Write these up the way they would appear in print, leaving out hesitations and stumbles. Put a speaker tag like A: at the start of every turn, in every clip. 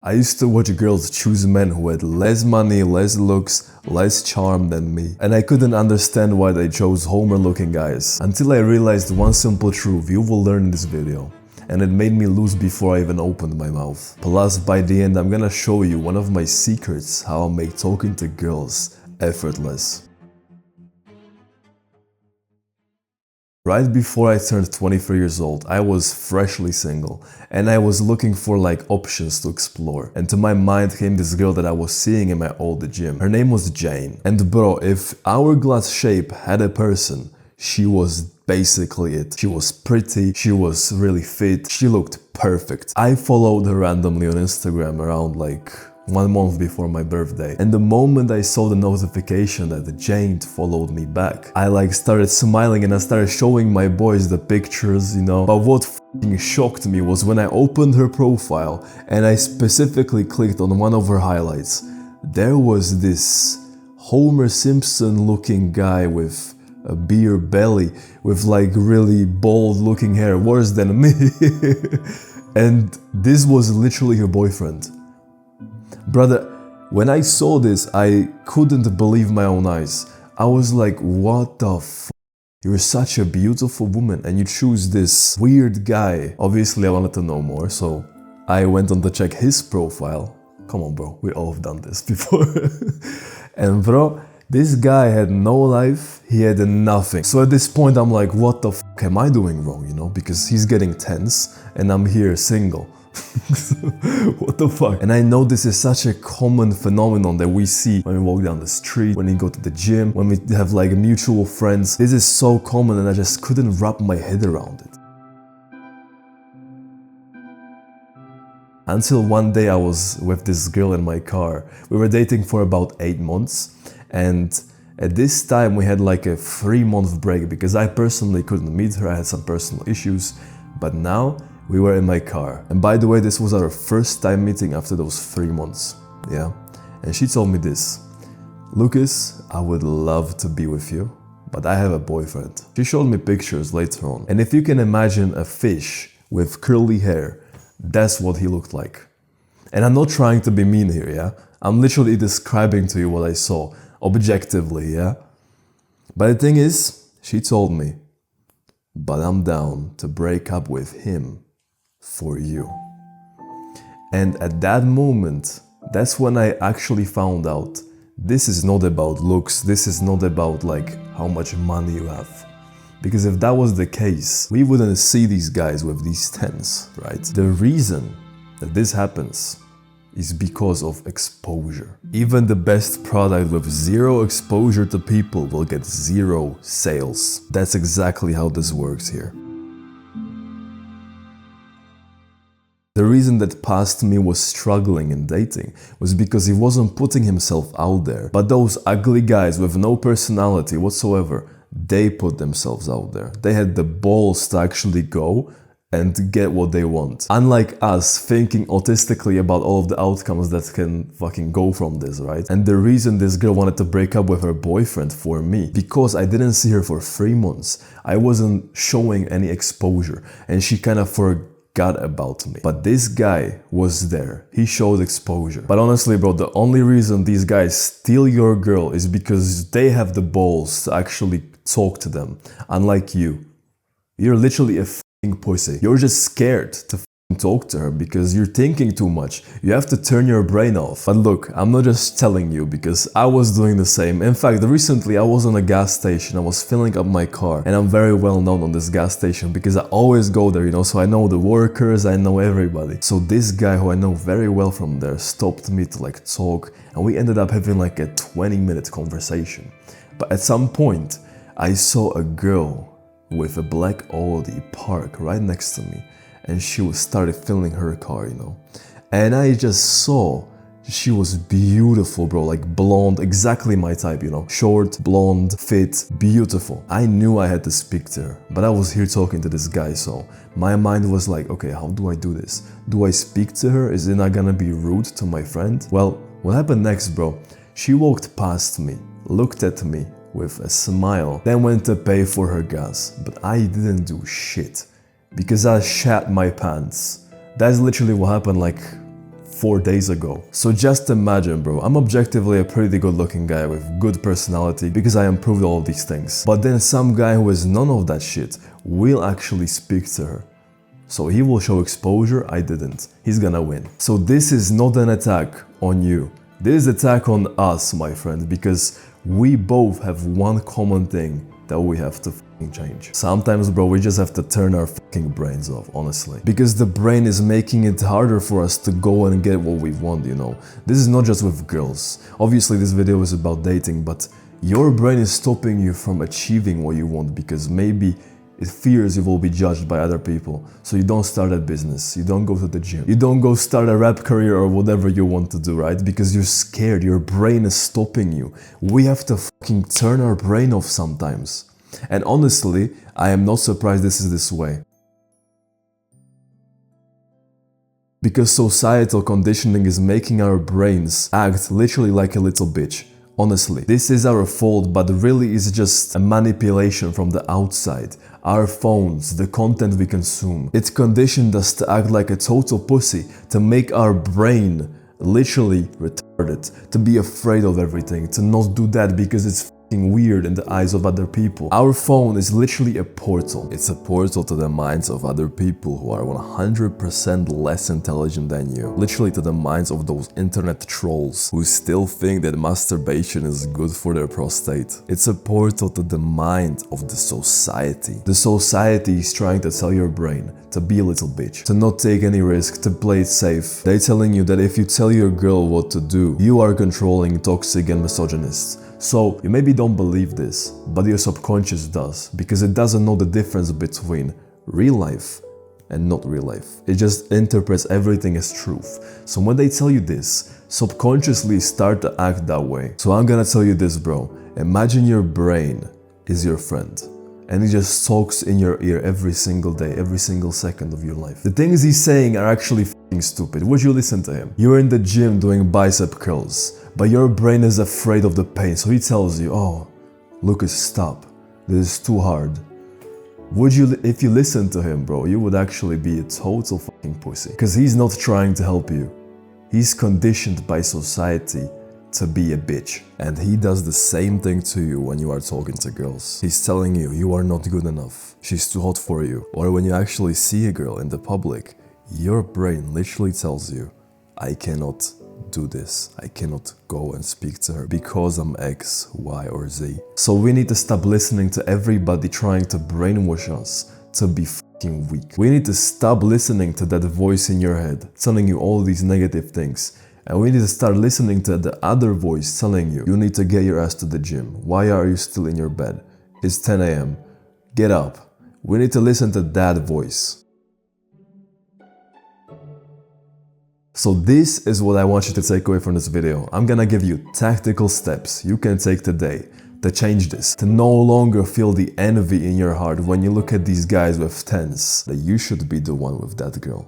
A: I used to watch girls choose men who had less money, less looks, less charm than me. And I couldn't understand why they chose Homer-looking guys. Until I realized one simple truth you will learn in this video. And it made me lose before I even opened my mouth. Plus, by the end, I'm gonna show you one of my secrets how I make talking to girls effortless. Right before I turned 23 years old, I was freshly single and I was looking for like options to explore. And to my mind came this girl that I was seeing in my old gym. Her name was Jane. And bro, if hourglass shape had a person, she was basically it. She was pretty, she was really fit, she looked perfect. I followed her randomly on Instagram around like 1 month before my birthday, and the moment I saw the notification that Jane followed me back, I like started smiling and I started showing my boys the pictures, you know. But what f***ing shocked me was when I opened her profile and I specifically clicked on one of her highlights, there was this Homer Simpson looking guy with a beer belly with like really bald looking hair, worse than me. And this was literally her boyfriend. Brother, when I saw this, I couldn't believe my own eyes. I was like, what the f***? You're such a beautiful woman and you choose this weird guy. Obviously, I wanted to know more, so I went on to check his profile. Come on, bro, we all have done this before. And bro, this guy had no life, he had nothing. So at this point, I'm like, what the f*** am I doing wrong, you know? Because he's getting tense and I'm here single. What the fuck? And I know this is such a common phenomenon that we see when we walk down the street, when we go to the gym, when we have like mutual friends. This is so common and I just couldn't wrap my head around it. Until one day I was with this girl in my car. We were dating for about 8 months, and at this time we had like a 3-month break because I personally couldn't meet her, I had some personal issues, but now we were in my car. And by the way, this was our first time meeting after those 3 months, yeah? And she told me this: Lucas, I would love to be with you, but I have a boyfriend. She showed me pictures later on, and if you can imagine a fish with curly hair, that's what he looked like. And I'm not trying to be mean here, yeah? I'm literally describing to you what I saw, objectively, yeah? But the thing is, she told me, but I'm down to break up with him for you. And at that moment, that's when I actually found out this is not about looks, this is not about like how much money you have. Because if that was the case, we wouldn't see these guys with these tens, right? The reason that this happens is because of exposure. Even the best product with 0 exposure to people will get 0 sales. That's exactly how this works here. The reason that past me was struggling in dating was because he wasn't putting himself out there. But those ugly guys with no personality whatsoever, they put themselves out there. They had the balls to actually go and get what they want. Unlike us thinking autistically about all of the outcomes that can fucking go from this, right? And the reason this girl wanted to break up with her boyfriend for me, because I didn't see her for 3 months. I wasn't showing any exposure and she kind of forgot about me. But this guy was there. He showed exposure. But honestly, bro, the only reason these guys steal your girl is because they have the balls to actually talk to them. Unlike you. You're literally a pussy. You're just scared to talk to her because you're thinking too much. You have to turn your brain off. But look, I'm not just telling you because I was doing the same. In fact, recently I was on a gas station. I was filling up my car and I'm very well known on this gas station because I always go there, you know, so I know the workers, I know everybody. So this guy who I know very well from there stopped me to like talk and we ended up having like a 20-minute conversation. But at some point, I saw a girl with a black Audi park right next to me and she started filling her car, you know. And I just saw she was beautiful, bro, like blonde, exactly my type, you know. Short, blonde, fit, beautiful. I knew I had to speak to her, but I was here talking to this guy, so my mind was like, okay, how do I do this? Do I speak to her? Is it not gonna be rude to my friend? Well, what happened next, bro? She walked past me, looked at me with a smile, then went to pay for her gas. But I didn't do shit because I shat my pants. That's literally what happened like 4 days ago. So just imagine, bro, I'm objectively a pretty good looking guy with good personality because I improved all of these things. But then some guy who has none of that shit will actually speak to her. So he will show exposure, I didn't. He's gonna win. So this is not an attack on you. This is an attack on us, my friend, because we both have one common thing that we have to fucking change. Sometimes, bro, we just have to turn our fucking brains off, honestly. Because the brain is making it harder for us to go and get what we want, you know. This is not just with girls. Obviously, this video is about dating, but your brain is stopping you from achieving what you want because maybe it fears you will be judged by other people. So you don't start a business, you don't go to the gym, you don't go start a rap career or whatever you want to do, right? Because you're scared, your brain is stopping you. We have to fucking turn our brain off sometimes. And honestly, I am not surprised this is this way. Because societal conditioning is making our brains act literally like a little bitch. Honestly, this is our fault, but really it's just a manipulation from the outside. Our phones, the content we consume, it conditioned us to act like a total pussy, to make our brain literally retarded, to be afraid of everything, to not do that because it's weird in the eyes of other people. Our phone is literally a portal. It's a portal to the minds of other people who are 100% less intelligent than you. Literally to the minds of those internet trolls who still think that masturbation is good for their prostate. It's a portal to the mind of the society. The society is trying to tell your brain to be a little bitch, to not take any risk, to play it safe. They're telling you that if you tell your girl what to do, you are controlling, toxic and misogynist. So you maybe don't believe this, but your subconscious does, because it doesn't know the difference between real life and not real life. It just interprets everything as truth. So when they tell you this, subconsciously start to act that way. So I'm gonna tell you this, bro. Imagine your brain is your friend, and he just talks in your ear every single day, every single second of your life. The things he's saying are actually fucking stupid. Would you listen to him? You're in the gym doing bicep curls, but your brain is afraid of the pain, so he tells you, oh, Lucas, stop. This is too hard. Would you, if you listen to him, bro, you would actually be a total fucking pussy. Because he's not trying to help you. He's conditioned by society to be a bitch. And he does the same thing to you when you are talking to girls. He's telling you, you are not good enough. She's too hot for you. Or when you actually see a girl in the public, your brain literally tells you, I cannot do this. I cannot go and speak to her because I'm X, Y, or Z. So we need to stop listening to everybody trying to brainwash us to be fucking weak. We need to stop listening to that voice in your head telling you all these negative things. And we need to start listening to the other voice telling you, you need to get your ass to the gym. Why are you still in your bed? It's 10 a.m. Get up. We need to listen to that voice. So this is what I want you to take away from this video. I'm gonna give you tactical steps you can take today to change this, to no longer feel the envy in your heart when you look at these guys with tens, that you should be the one with that girl.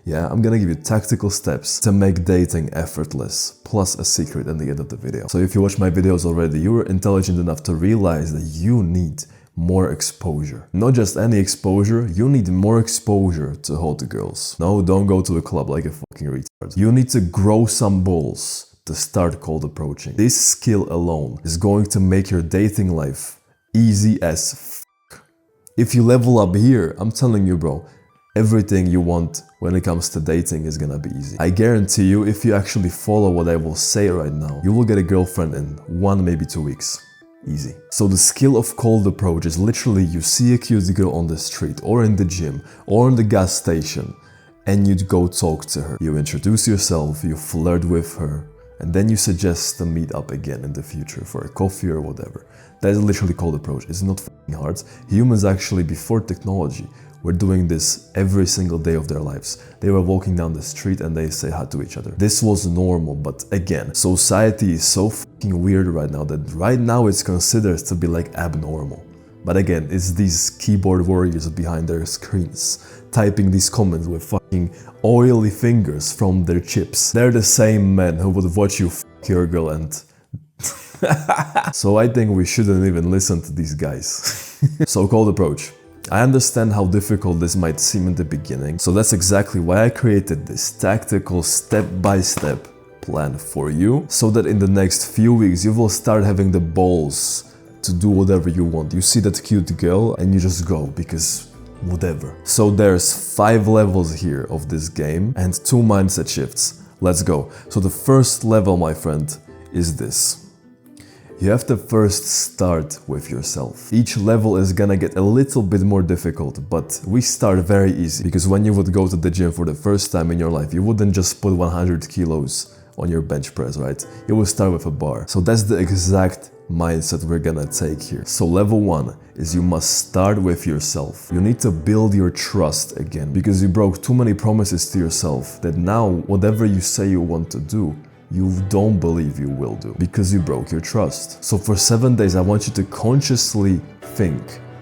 A: Yeah, I'm gonna give you tactical steps to make dating effortless, plus a secret at the end of the video. So if you watch my videos already, you're intelligent enough to realize that you need more exposure. Not just any exposure, you need more exposure to hot girls. No, don't go to a club like a fucking retard. You need to grow some balls to start cold approaching. This skill alone is going to make your dating life easy as fuck. If you level up here, I'm telling you, bro, everything you want when it comes to dating is gonna be easy. I guarantee you, if you actually follow what I will say right now, you will get a girlfriend in 1, maybe 2 weeks. Easy. So the skill of cold approach is literally you see a cute girl on the street or in the gym or in the gas station and you go talk to her. You introduce yourself, you flirt with her, and then you suggest to meet up again in the future for a coffee or whatever. That is literally cold approach. It's not fucking hard. Humans actually, before technology, were doing this every single day of their lives. They were walking down the street and they say hi to each other. This was normal, but again, society is so fucking weird right now that right now it's considered to be like abnormal. But again, it's these keyboard warriors behind their screens, typing these comments with fucking oily fingers from their chips. They're the same men who would watch you fuck your girl and... So I think we shouldn't even listen to these guys. So cold approach. I understand how difficult this might seem in the beginning, so that's exactly why I created this tactical step-by-step plan for you, so that in the next few weeks you will start having the balls to do whatever you want. You see that cute girl and you just go, because whatever. So there's 5 levels here of this game and 2 mindset shifts. Let's go. So the first level, my friend, is this. You have to first start with yourself. Each level is gonna get a little bit more difficult, but we start very easy, because when you would go to the gym for the first time in your life, you wouldn't just put 100 kilos on your bench press, right? You will start with a bar. So that's the exact mindset we're gonna take here. So level 1 is you must start with yourself. You need to build your trust again, because you broke too many promises to yourself that now whatever you say you want to do, you don't believe you will do, because you broke your trust. So for 7 days, I want you to consciously think,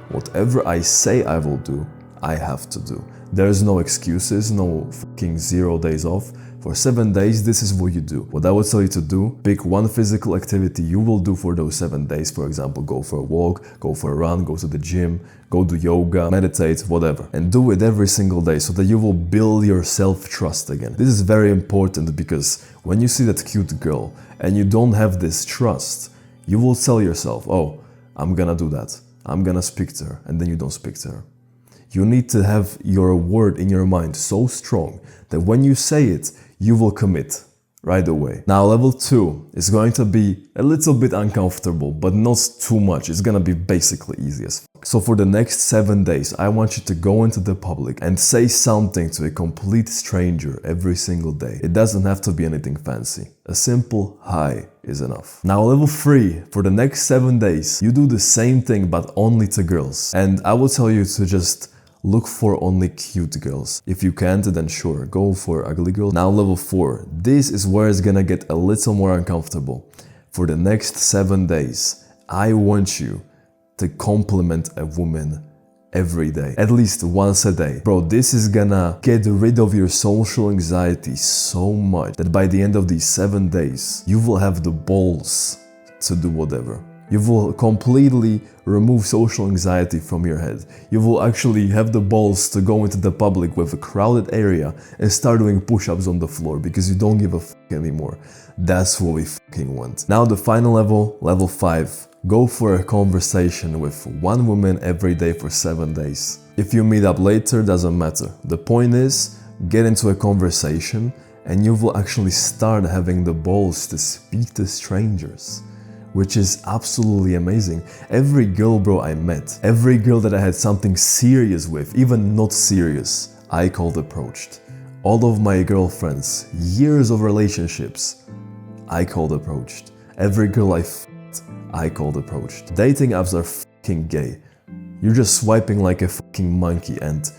A: whatever I say I will do, I have to do. There's no excuses, no fucking 0 days off. For 7 days, this is what you do. What I would tell you to do, pick one physical activity you will do for those 7 days. For example, go for a walk, go for a run, go to the gym, go do yoga, meditate, whatever. And do it every single day so that you will build your self-trust again. This is very important, because when you see that cute girl and you don't have this trust, you will tell yourself, oh, I'm gonna do that. I'm gonna speak to her, and then you don't speak to her. You need to have your word in your mind so strong that when you say it, you will commit right away. Now level 2 is going to be a little bit uncomfortable, but not too much. It's gonna be basically easy as fuck. So for the next 7 days, I want you to go into the public and say something to a complete stranger every single day. It doesn't have to be anything fancy. A simple hi is enough. Now level 3, for the next 7 days, you do the same thing but only to girls. And I will tell you to just look for only cute girls. If you can't, then sure, go for ugly girls. Now level 4, this is where it's gonna get a little more uncomfortable. For the next 7 days, I want you to compliment a woman every day, at least once a day. Bro, this is gonna get rid of your social anxiety so much that by the end of these 7 days, you will have the balls to do whatever. You will completely remove social anxiety from your head. You will actually have the balls to go into the public with a crowded area and start doing push-ups on the floor, because you don't give a fuck anymore. That's what we fucking want. Now the final level, level 5. Go for a conversation with one woman every day for 7 days. If you meet up later, doesn't matter. The point is, get into a conversation and you will actually start having the balls to speak to strangers, which is absolutely amazing. Every girl, bro, I met, every girl that I had something serious with, even not serious, I cold approached. All of my girlfriends, years of relationships, I cold approached. Every girl I cold approached. Dating apps are fucking gay. You're just swiping like a fucking monkey, and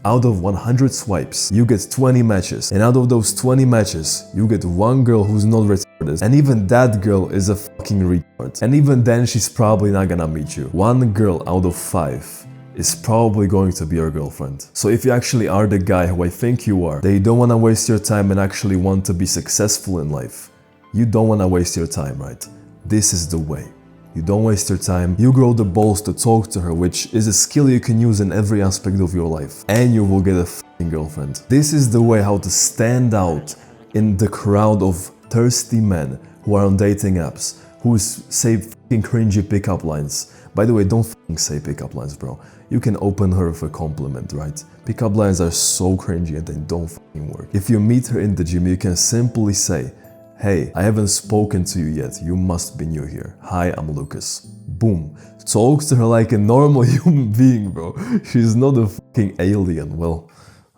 A: out of 100 swipes, you get 20 matches. And out of those 20 matches, you get one girl who's not retarded. And even that girl is a fucking retard. And even then, she's probably not gonna meet you. One girl out of 5 is probably going to be your girlfriend. So if you actually are the guy who I think you are, that you don't wanna waste your time and actually want to be successful in life, you don't wanna waste your time, right? This is the way. You don't waste your time, you grow the balls to talk to her, which is a skill you can use in every aspect of your life, and you will get a fucking girlfriend. This is the way how to stand out in the crowd of thirsty men who are on dating apps, who say fucking cringy pickup lines. By the way, don't fucking say pickup lines, bro. You can open her with a compliment, right? Pickup lines are so cringy and they don't fucking work. If you meet her in the gym, you can simply say, "Hey, I haven't spoken to you yet, you must be new here. Hi, I'm Lucas." Boom. Talk to her like a normal human being, bro. She's not a fucking alien. Well,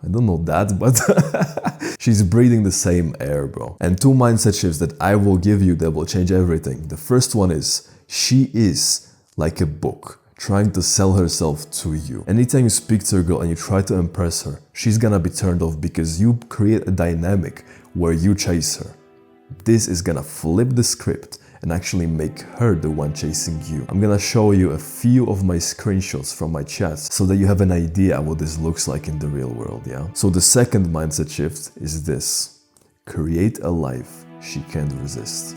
A: I don't know that, but she's breathing the same air, bro. And 2 mindset shifts that I will give you that will change everything. The first one is, she is like a book trying to sell herself to you. Anytime you speak to a girl and you try to impress her, she's gonna be turned off because you create a dynamic where you chase her. This is gonna flip the script and actually make her the one chasing you. I'm gonna show you a few of my screenshots from my chats so that you have an idea what this looks like in the real world, yeah? So the second mindset shift is this. Create a life she can't resist.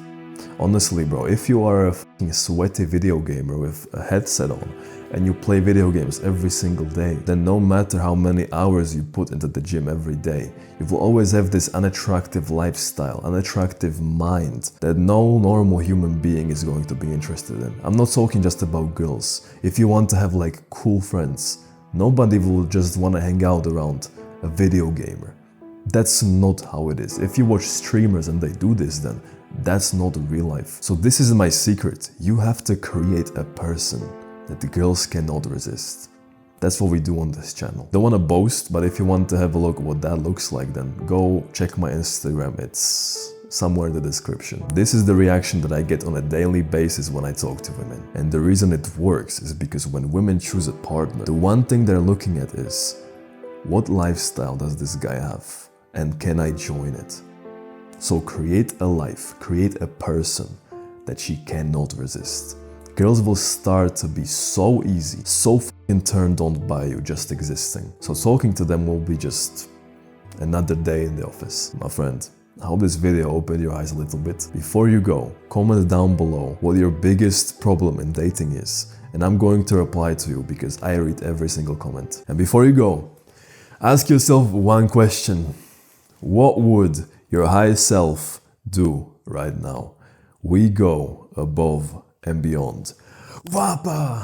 A: Honestly, bro, if you are a fucking sweaty video gamer with a headset on and you play video games every single day, then no matter how many hours you put into the gym every day, you will always have this unattractive lifestyle, unattractive mind that no normal human being is going to be interested in. I'm not talking just about girls. If you want to have like cool friends, nobody will just want to hang out around a video gamer. That's not how it is. If you watch streamers and they do this, then that's not real life. So this is my secret. You have to create a person that the girls cannot resist. That's what we do on this channel. Don't want to boast, but if you want to have a look at what that looks like, then go check my Instagram. It's somewhere in the description. This is the reaction that I get on a daily basis when I talk to women. And the reason it works is because when women choose a partner, the one thing they're looking at is, what lifestyle does this guy have? And can I join it? So create a life, create a person that she cannot resist. Girls will start to be so easy, so fucking turned on by you just existing. So talking to them will be just another day in the office. My friend, I hope this video opened your eyes a little bit. Before you go, comment down below what your biggest problem in dating is. And I'm going to reply to you because I read every single comment. And before you go, ask yourself one question. What would your higher self do right now? We go above and beyond. Wapa!